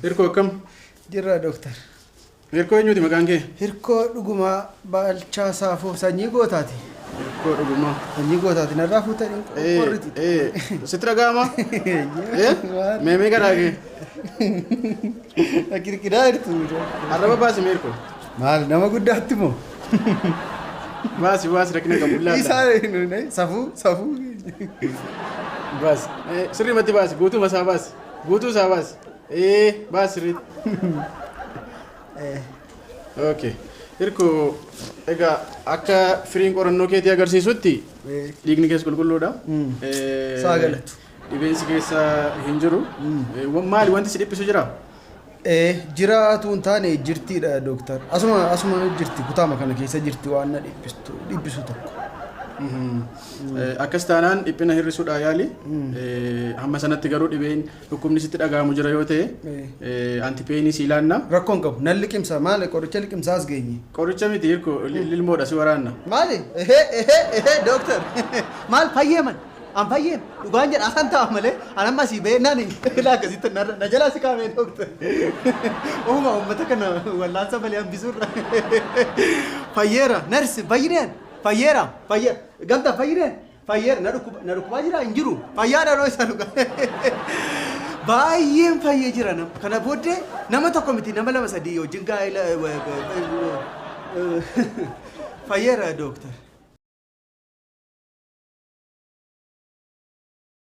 Hirkoo kam? Jirra doktor. Hirkoo eenyuuti maqaan kee? Hirkoo dhugumaa Baalchaa Saafoo sanyii gootaati. Hirkoo dhugumaa. Sanyii gootaati narraa fuutanii qorriti. Sitti dhaga'ama? Meemee garaa kee? Kirkiraa jirtu. Arraba baasi Hirkoo. Maal nama guddaatti moo? Baasi rakkina qabu laata. Isaa safuu. Baasi. Sirriimatti baasi guutuu masaa baasi. Guutuu isaa baasi. Baasi sirriitti. Okay. Hirkoo egaa akka firiin qorannoo keetii agarsiisutti dhiigni keessa qulqulluudha. Saagalatu. Dhibeensi keessa hin jiru. Maali wanti si dhiphisu jira? Jiraatu hin taane jirtiidha doktor. Asuma jirti kutaama kana keessa jirti waan na dhiphisu tokko. Akkas taanaan dhiphina hir'isuudha yaali. Hamma sanatti garuu dhibeen dhukkubni sitti dhaga'amu jira yoo ta'e antipeenii si ilaanna. Rakkoon qabu nan liqimsa maali qoricha liqimsaas geenye. Qoricha miti Hirkoo lilmoodha si waraanna. Maali? Doktor maal fayyeeman? An fayyeen dhugaan jedha asan ta'a malee anamma si beennaan ilaa akkasitti na jalaa si kaamee doktor. Uummata kana wallaansa malee hambisuurra. Fayyeera narsi fayyineen. Fayyeera gamta fayyeera na dhukkubaa jira hin jiru fayyaadha noo isa dhuga baay'een fayyee jira nama kana booddee nama tokko miti nama lama sadii wajjin gaa'ela fayyeera doktor.